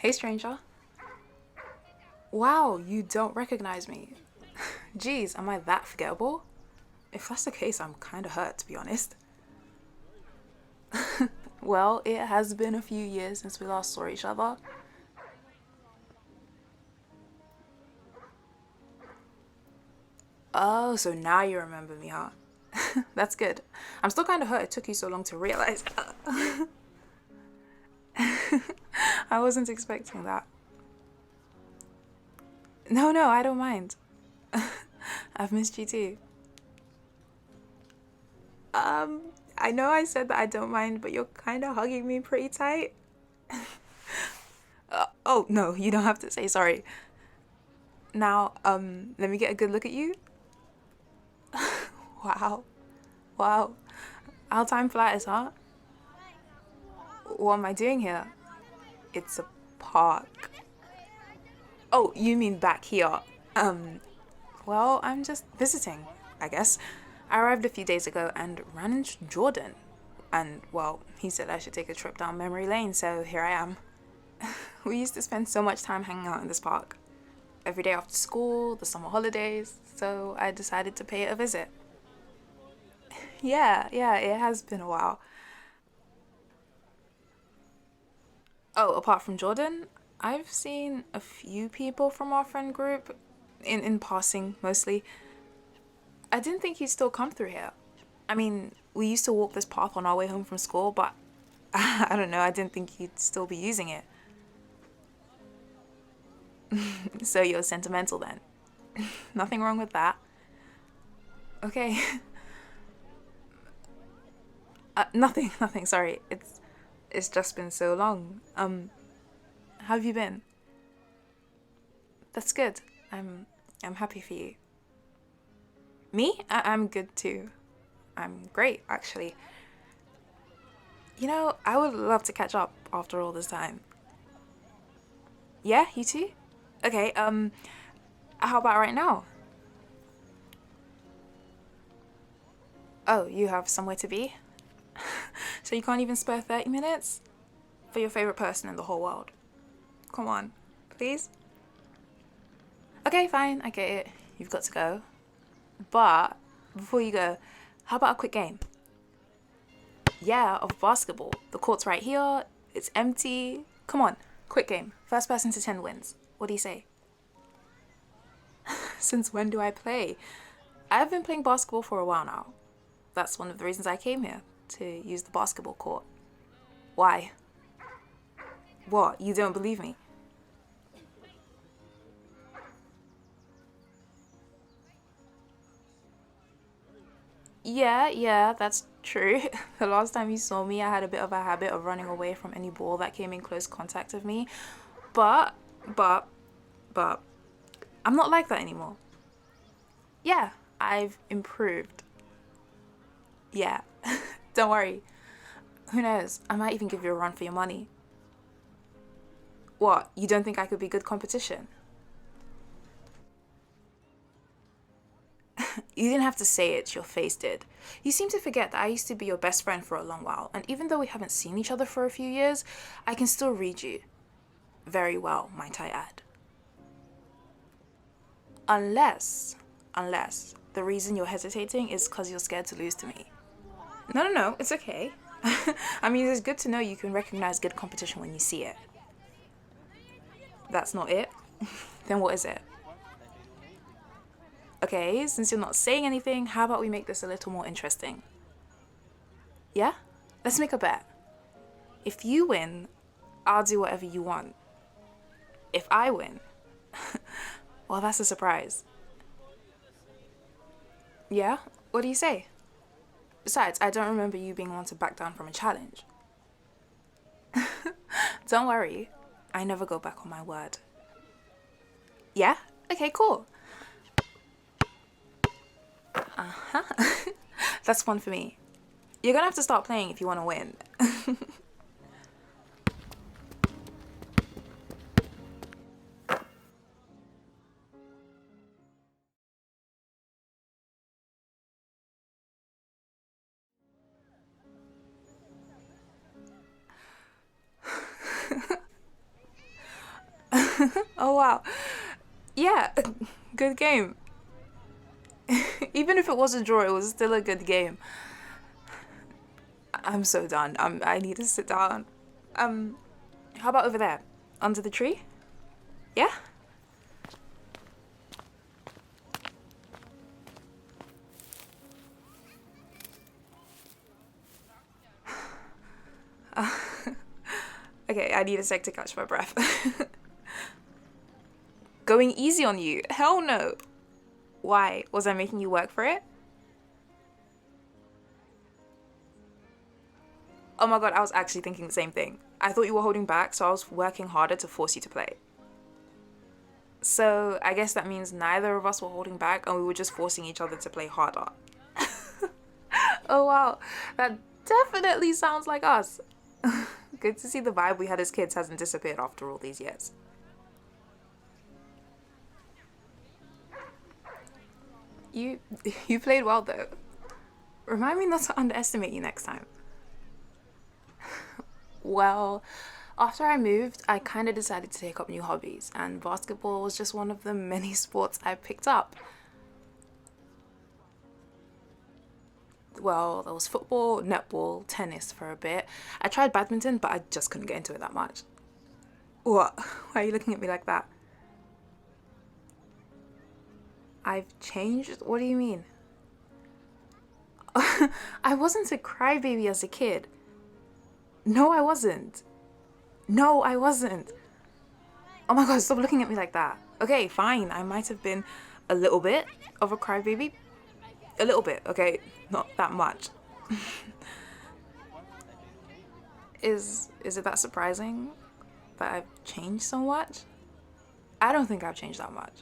Hey, stranger. Wow, you don't recognize me. Geez, am I that forgettable? If that's the case, I'm kinda hurt, to be honest. Well, it has been a few years since we last saw each other. Oh, so now you remember me, huh? That's good. I'm still kinda hurt it took you so long to realize. I wasn't expecting that. No, no, I don't mind. I've missed you too. I know I said that I don't mind, but you're kinda hugging me pretty tight. Oh, no, you don't have to say sorry. Now, let me get a good look at you. Wow. Wow. How time flies, huh? What am I doing here? It's a park. Oh, you mean back here? Um, well, I'm just visiting, I guess. I arrived a few days ago and ran into Jordan. And, well, he said I should take a trip down memory lane, so here I am. We used to spend so much time hanging out in this park. Every day after school, the summer holidays, so I decided to pay it a visit. Yeah, it has been a while. Oh, apart from Jordan, I've seen a few people from our friend group, in passing mostly. I didn't think he'd still come through here. I mean, we used to walk this path on our way home from school, but I don't know, I didn't think he'd still be using it. So you're sentimental then. Nothing wrong with that. Okay. Nothing, sorry. It's just been so long. How have you been? That's good. I'm happy for you. Me? I'm good too. I'm great, actually. You know, I would love to catch up after all this time. Yeah, you too? Okay, how about right now? Oh, you have somewhere to be? So you can't even spare 30 minutes? For your favorite person in the whole world? Come on, please? Okay, fine, I get it. You've got to go. But before you go, how about a quick game? Yeah, of basketball. The court's right here, it's empty. Come on, quick game. First person to 10 wins. What do you say? Since when do I play? I've been playing basketball for a while now. That's one of the reasons I came here, to use the basketball court. Why? What? You don't believe me? Yeah, that's true. The last time you saw me, I had a bit of a habit of running away from any ball that came in close contact with me. But, but, but, I'm not like that anymore. Yeah, I've improved. Yeah, don't worry. Who knows? I might even give you a run for your money. What? You don't think I could be good competition? You didn't have to say it, your face did. You seem to forget that I used to be your best friend for a long while, and even though we haven't seen each other for a few years, I can still read you. Very well, might I add. Unless, unless the reason you're hesitating is because you're scared to lose to me. No, it's okay. I mean, it's good to know you can recognize good competition when you see it. That's not it? Then what is it? Okay, since you're not saying anything, how about we make this a little more interesting? Yeah? Let's make a bet. If you win, I'll do whatever you want. If I win, well, that's a surprise. Yeah? What do you say? Besides, I don't remember you being one to back down from a challenge. Don't worry, I never go back on my word. Yeah? Okay, cool. That's fun for me. You're gonna have to start playing if you wanna win. wow. Yeah, good game. Even if it was a draw, it was still a good game. I'm so done. I need to sit down. How about over there? Under the tree? Yeah? Okay, I need a sec to catch my breath. Going easy on you? Hell no. Why? Was I making you work for it? Oh my god, I was actually thinking the same thing. I thought you were holding back, so I was working harder to force you to play. So I guess that means neither of us were holding back and we were just forcing each other to play harder. Oh wow, that definitely sounds like us. Good to see the vibe we had as kids hasn't disappeared after all these years. You you played well though. Remind me not to underestimate you next time. Well, after I moved, I kind of decided to take up new hobbies, and basketball was just one of the many sports I picked up. Well, there was football, netball, tennis for a bit. I tried badminton, but I just couldn't get into it that much. What? Why are you looking at me like that? I've changed? What do you mean? I wasn't a crybaby as a kid. No, I wasn't. No, I wasn't. Oh my god, stop looking at me like that. Okay, fine. I might have been a little bit of a crybaby. A little bit, okay? Not that much. Is it that surprising that I've changed so much? I don't think I've changed that much.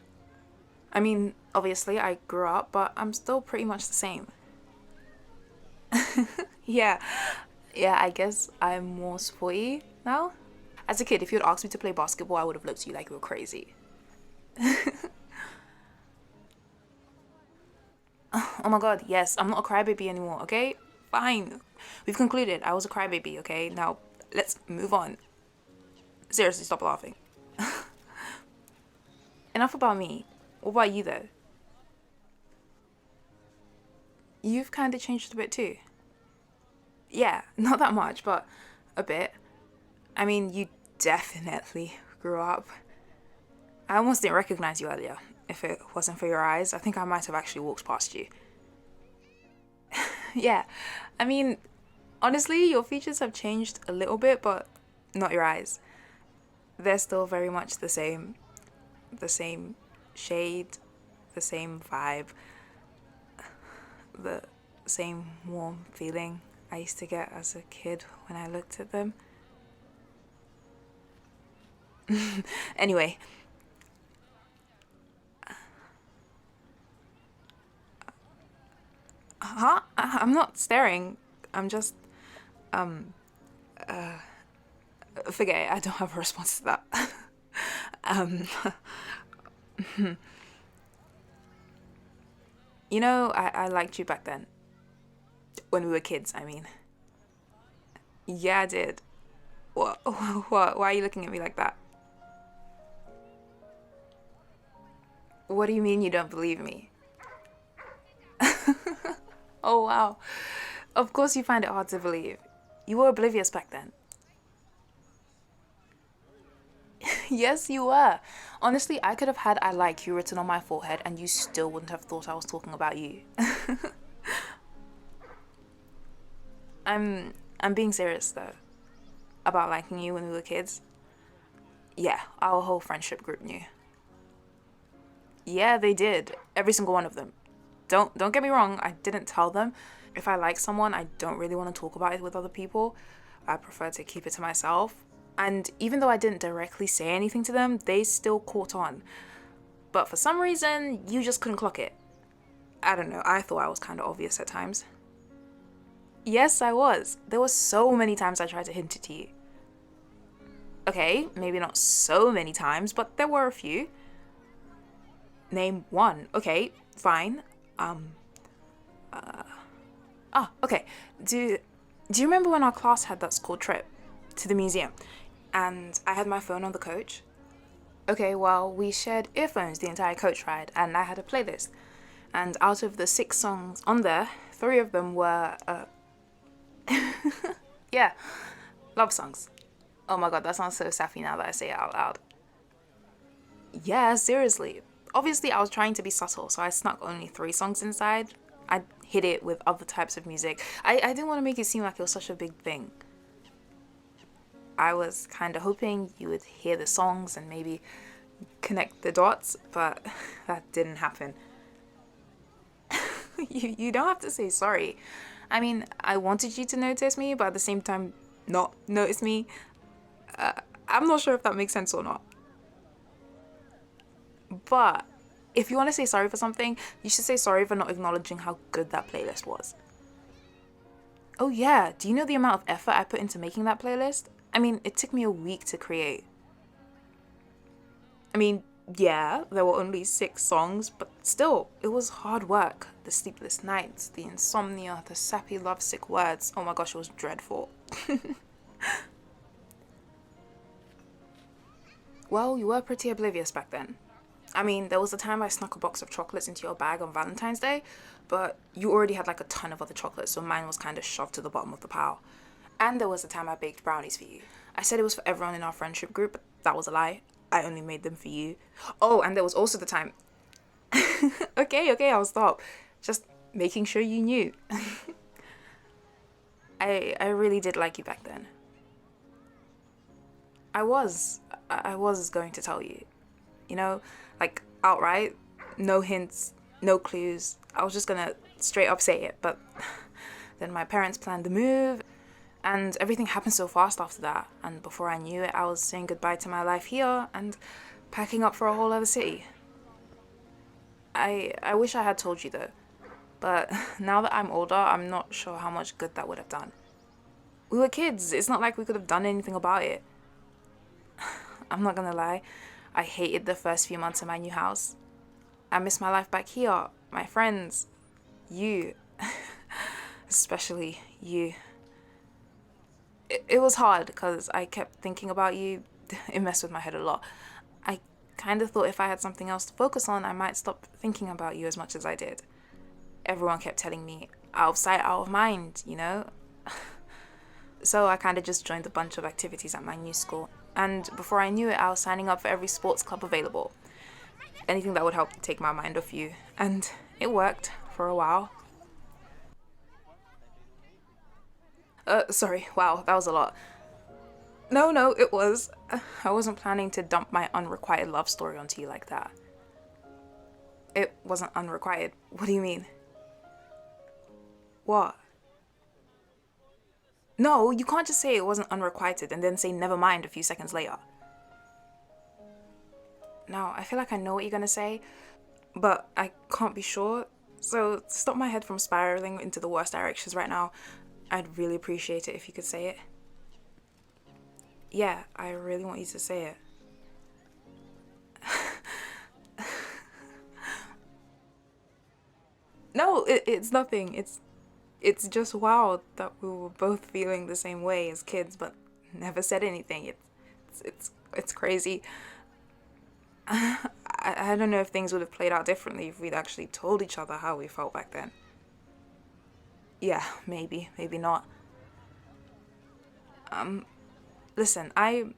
I mean, obviously I grew up, but I'm still pretty much the same. Yeah. Yeah, I guess I'm more sporty now. As a kid, if you'd asked me to play basketball, I would have looked at you like you were crazy. Oh my god, yes, I'm not a crybaby anymore, okay? Fine. We've concluded I was a crybaby, okay? Now, let's move on. Seriously, stop laughing. Enough about me. What about you, though? You've kind of changed a bit too. Yeah, not that much, but a bit. I mean, you definitely grew up. I almost didn't recognize you earlier. If it wasn't for your eyes, I think I might have actually walked past you. Yeah, I mean, honestly, your features have changed a little bit, but not your eyes. They're still very much the same. The same shade, the same vibe, the same warm feeling I used to get as a kid when I looked at them. Anyway. Huh? I'm not staring. I'm just, forget it. I don't have a response to that. um, you know, I liked you back then. When we were kids, I mean. Yeah, I did. What? What? Why are you looking at me like that? What do you mean you don't believe me? Oh, wow. Of course you find it hard to believe. You were oblivious back then. Yes, you were. Honestly, I could have had I like you written on my forehead and you still wouldn't have thought I was talking about you. I'm being serious though. About liking you when we were kids. Yeah, our whole friendship group knew. Yeah, they did. Every single one of them. Don't get me wrong, I didn't tell them. If I like someone, I don't really want to talk about it with other people. I prefer to keep it to myself. And even though I didn't directly say anything to them, they still caught on. But for some reason, you just couldn't clock it. I don't know, I thought I was kind of obvious at times. Yes, I was. There were so many times I tried to hint it to you. Okay, maybe not so many times, but there were a few. Name one. Okay, fine. Okay. Do you remember when our class had that school trip to the museum? And I had my phone on the coach? Okay, well, we shared earphones the entire coach ride, and I had a playlist. And out of the 6 songs on there, 3 of them were, yeah, love songs. Oh my god, that sounds so sappy now that I say it out loud. Yeah, seriously. Obviously, I was trying to be subtle, so I snuck only 3 songs inside. I hid it with other types of music. I didn't want to make it seem like it was such a big thing. I was kind of hoping you would hear the songs and maybe connect the dots, but that didn't happen. You don't have to say sorry. I mean, I wanted you to notice me, but at the same time, not notice me. I'm not sure if that makes sense or not. But if you want to say sorry for something, you should say sorry for not acknowledging how good that playlist was. Oh yeah, do you know the amount of effort I put into making that playlist? I mean, it took me a week to create. I mean, yeah, there were only 6 songs, but still, it was hard work. The sleepless nights, the insomnia, the sappy lovesick words. Oh my gosh, it was dreadful. Well, you were pretty oblivious back then. I mean, there was a time I snuck a box of chocolates into your bag on Valentine's Day, but you already had like a ton of other chocolates, so mine was kind of shoved to the bottom of the pile. And there was a time I baked brownies for you. I said it was for everyone in our friendship group, but that was a lie. I only made them for you. Oh, and there was also the time. Okay, I'll stop. Just making sure you knew. I really did like you back then. I was going to tell you. You know, like outright, no hints, no clues. I was just gonna straight up say it, but then my parents planned the move, and everything happened so fast after that. And before I knew it, I was saying goodbye to my life here and packing up for a whole other city. I wish I had told you though, but now that I'm older, I'm not sure how much good that would have done. We were kids, it's not like we could have done anything about it. I'm not gonna lie, I hated the first few months in my new house. I miss my life back here, my friends, you, especially you. It was hard because I kept thinking about you. It messed with my head a lot. I kind of thought if I had something else to focus on, I might stop thinking about you as much as I did. Everyone kept telling me, out of sight, out of mind, you know? So I kind of just joined a bunch of activities at my new school. And before I knew it, I was signing up for every sports club available. Anything that would help take my mind off you. And it worked for a while. Sorry, wow, that was a lot. No, it was. I wasn't planning to dump my unrequited love story onto you like that. It wasn't unrequited. What do you mean? What? No, you can't just say it wasn't unrequited and then say never mind a few seconds later. Now, I feel like I know what you're gonna say, but I can't be sure. So, to stop my head from spiraling into the worst directions right now, I'd really appreciate it if you could say it. Yeah, I really want you to say it. No, it's nothing. It's just wild that we were both feeling the same way as kids, but never said anything. It's crazy. I don't know if things would have played out differently if we'd actually told each other how we felt back then. Yeah, maybe not. Listen, I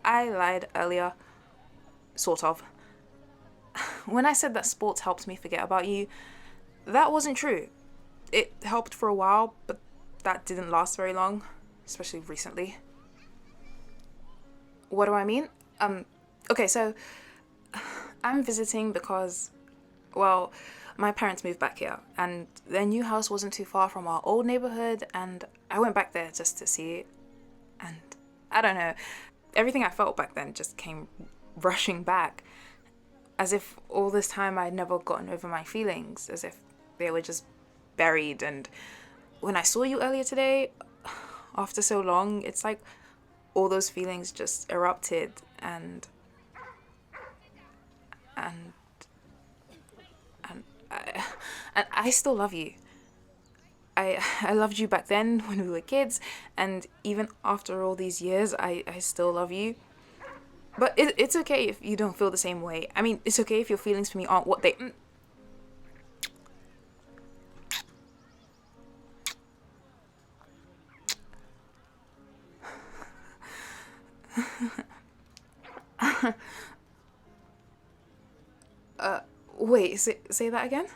lied earlier, sort of. When I said that sports helped me forget about you, that wasn't true. It helped for a while, but that didn't last very long, especially recently. What do I mean? Okay, so I'm visiting because, well, my parents moved back here, and their new house wasn't too far from our old neighborhood, and I went back there just to see it. And I don't know, everything I felt back then just came rushing back, as if all this time I'd never gotten over my feelings, as if they were just buried. And when I saw you earlier today, after so long, it's like all those feelings just erupted, and and and I still love you. I loved you back then when we were kids, and even after all these years, I still love you. But it's okay if you don't feel the same way. I mean, it's okay if your feelings for me aren't what they. Wait, say that again?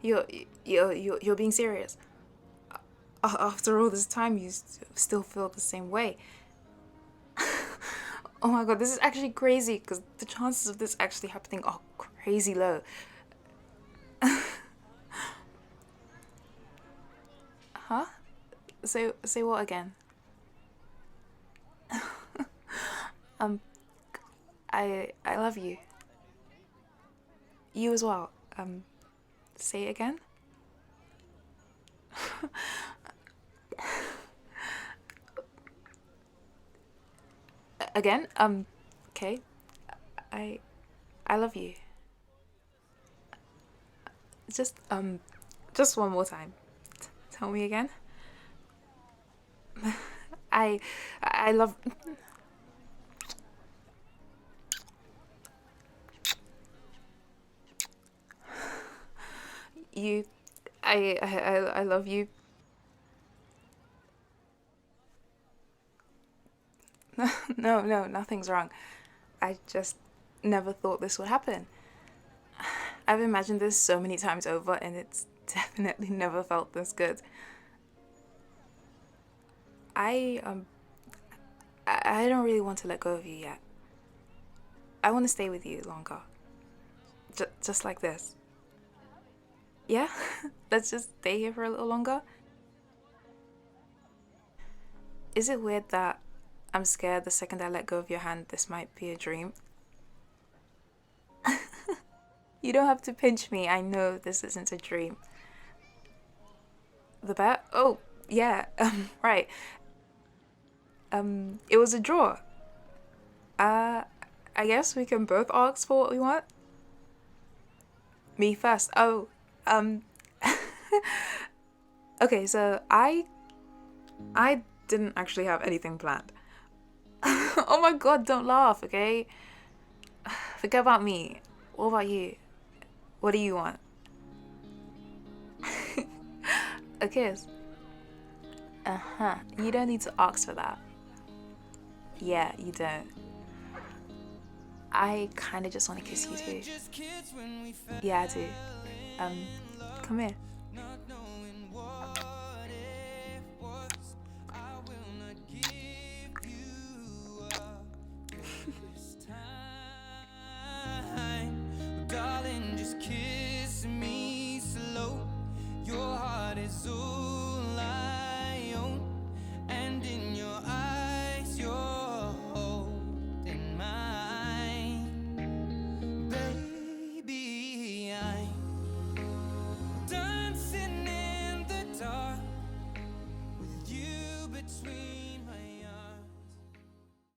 You're you're being serious. After all this time, you still feel the same way. Oh my god, this is actually crazy because the chances of this actually happening are crazy low. Huh? Say what again? Um, I love you. You as well. Say it again. Again. Okay. I I love you. Just just one more time. Tell me again. I I love you. I love you. No, nothing's wrong. I just never thought this would happen. I've imagined this so many times over and it's definitely never felt this good. I um I don't really want to let go of you yet. I want to stay with you longer. Just like this. Yeah? Let's just stay here for a little longer. Is it weird that I'm scared the second I let go of your hand this might be a dream? You don't have to pinch me. I know this isn't a dream. The bet? Oh, yeah. Right. It was a draw. Uh, I guess we can both ask for what we want. Me first. Oh, um, okay. So I didn't actually have anything planned. Oh my god! Don't laugh, okay? Forget about me. What about you? What do you want? A kiss. Uh huh. You don't need to ask for that. Yeah, you don't. I kind of just want to kiss you too. Yeah, I do. Um, come here. Darling, just kiss me slow. Your heart is over.